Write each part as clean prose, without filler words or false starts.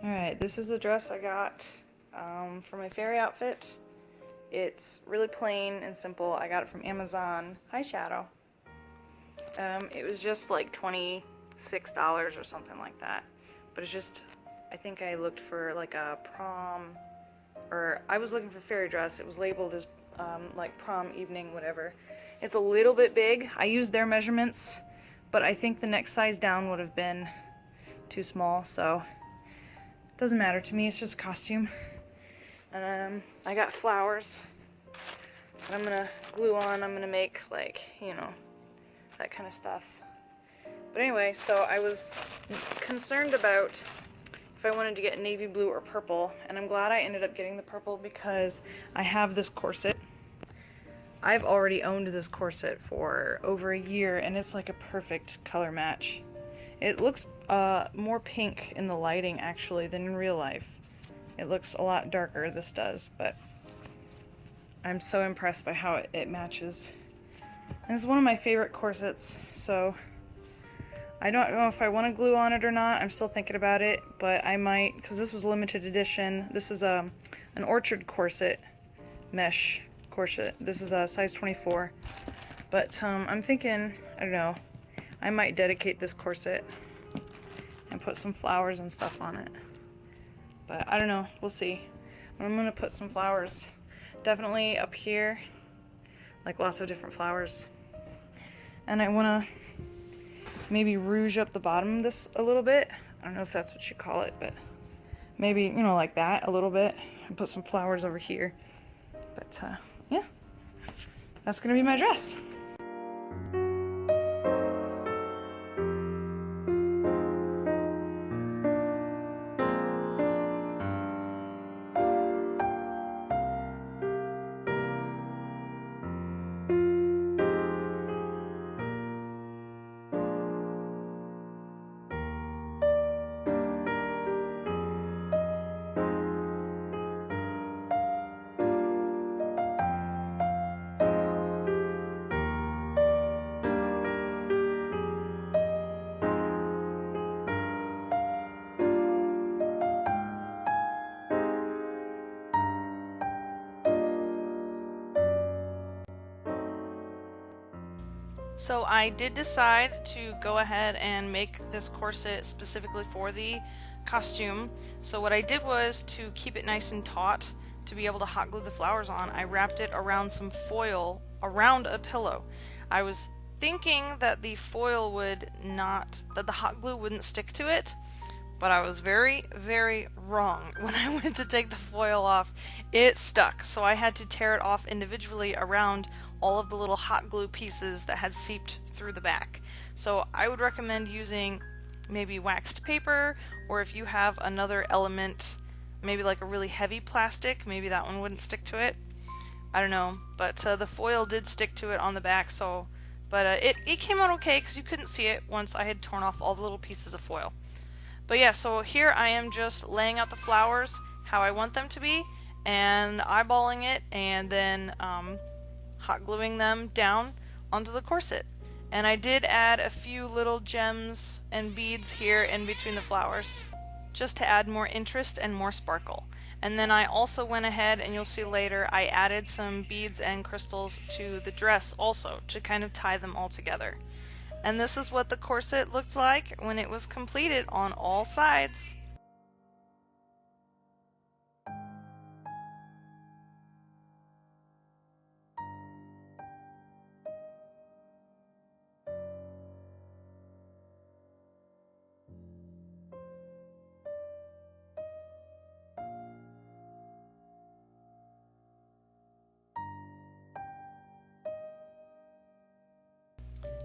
Alright, this is a dress I got for my fairy outfit. It's really plain and simple. I got it from Amazon. Hi, Shadow. It was just like $26 or something like that. But it's just, I think I looked for like a prom, or I was looking for fairy dress. It was labeled as like prom evening, whatever. It's a little bit big. I used their measurements, but I think the next size down would have been too small, so doesn't matter to me. It's just a costume. And I got flowers that I'm gonna glue on. I'm gonna make, like, you know, that kind of stuff. But anyway, so I was concerned about if I wanted to get navy blue or purple, and I'm glad I ended up getting the purple because I have this corset. I've already owned this corset for over a year, and it's like a perfect color match. It looks more pink in the lighting actually than in real life. It looks a lot darker, this does, but I'm so impressed by how it matches. And it's one of my favorite corsets, so I don't know if I want to glue on it or not. I'm still thinking about it, but I might, because this was limited edition. This is an Orchard corset, mesh corset. This is a size 24, but I'm thinking, I don't know, I might dedicate this corset and put some flowers and stuff on it. But I don't know, we'll see. But I'm gonna put some flowers definitely up here, like lots of different flowers. And I wanna maybe rouge up the bottom of this a little bit. I don't know if that's what you call it, but maybe, you know, like that a little bit. And put some flowers over here. But yeah, that's gonna be my dress. So I did decide to go ahead and make this corset specifically for the costume. So what I did was, to keep it nice and taut, to be able to hot glue the flowers on, I wrapped it around some foil around a pillow. I was thinking that the foil would not, that the hot glue wouldn't stick to it, but I was very, very wrong. When I went to take the foil off, it stuck. So I had to tear it off individually around all of the little hot glue pieces that had seeped through the back. So I would recommend using maybe waxed paper, or if you have another element, maybe like a really heavy plastic, maybe that one wouldn't stick to it. I don't know, but the foil did stick to it on the back, so, but it came out okay because you couldn't see it once I had torn off all the little pieces of foil. But yeah, so here I am just laying out the flowers how I want them to be, and eyeballing it, and then hot gluing them down onto the corset. And I did add a few little gems and beads here in between the flowers, just to add more interest and more sparkle. And then I also went ahead, and you'll see later, I added some beads and crystals to the dress also, to kind of tie them all together. And this is what the corset looked like when it was completed on all sides.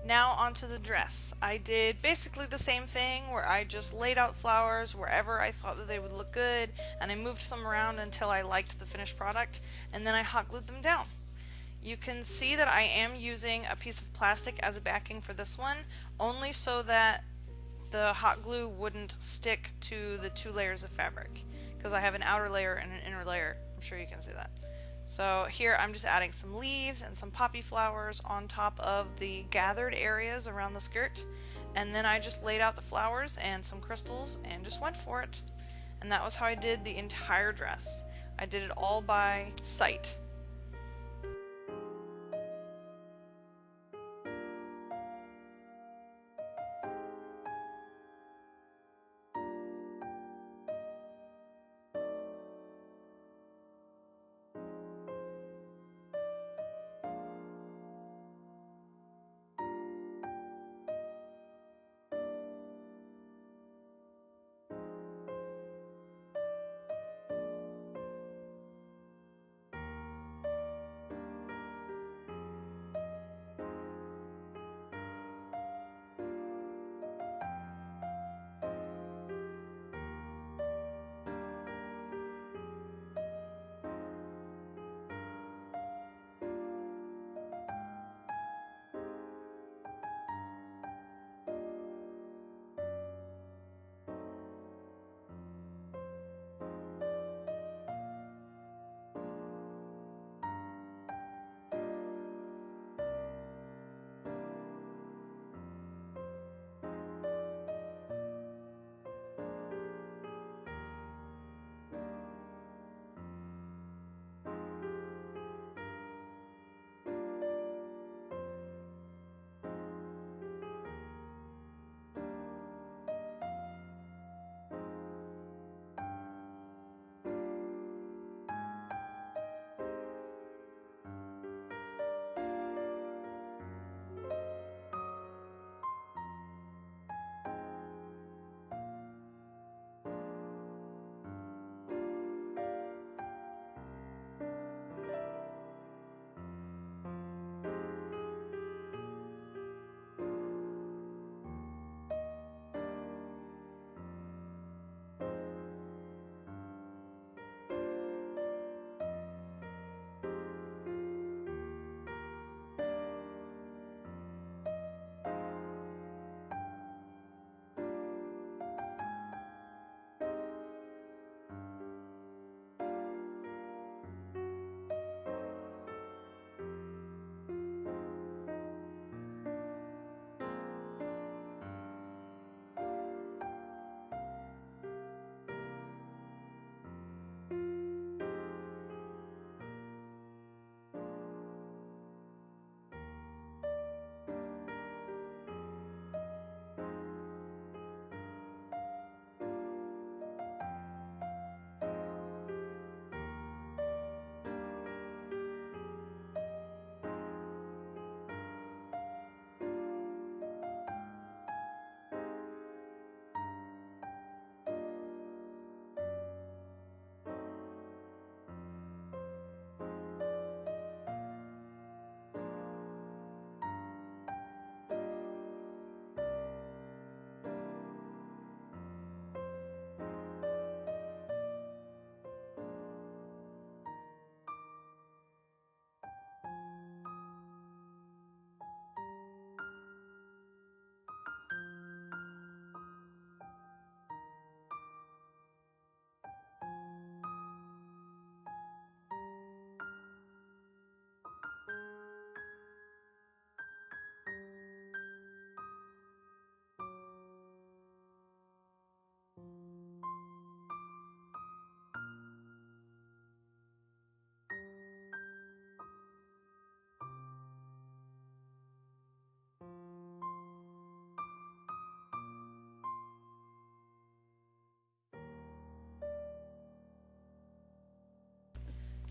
Now onto the dress. I did basically the same thing, where I just laid out flowers wherever I thought that they would look good, and I moved some around until I liked the finished product, and then I hot glued them down. You can see that I am using a piece of plastic as a backing for this one, only so that the hot glue wouldn't stick to the two layers of fabric, because I have an outer layer and an inner layer. I'm sure you can see that. So here I'm just adding some leaves and some poppy flowers on top of the gathered areas around the skirt, and then I just laid out the flowers and some crystals and just went for it. and that was how I did the entire dress. I did it all by sight.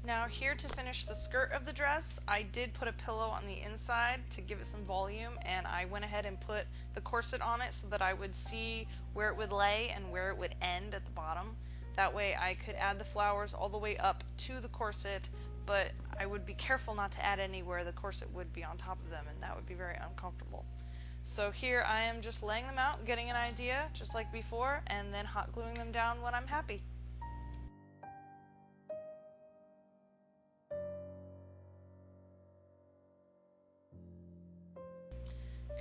Now here to finish the skirt of the dress, I did put a pillow on the inside to give it some volume, and I went ahead and put the corset on it so that I would see where it would lay and where it would end at the bottom. That way I could add the flowers all the way up to the corset, but I would be careful not to add anywhere the corset would be on top of them, and that would be very uncomfortable. So here I am just laying them out, getting an idea, just like before, and then hot gluing them down when I'm happy.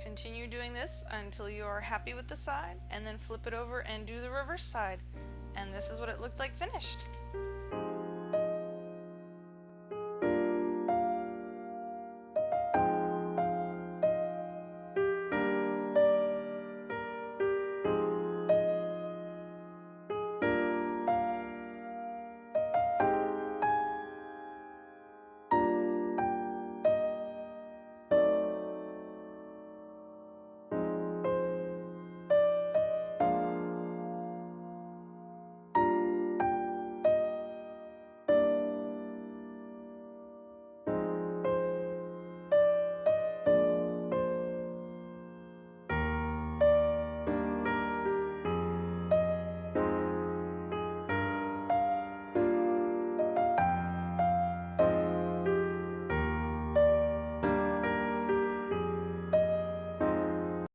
Continue doing this until you are happy with the side, and then flip it over and do the reverse side. And this is what it looked like finished.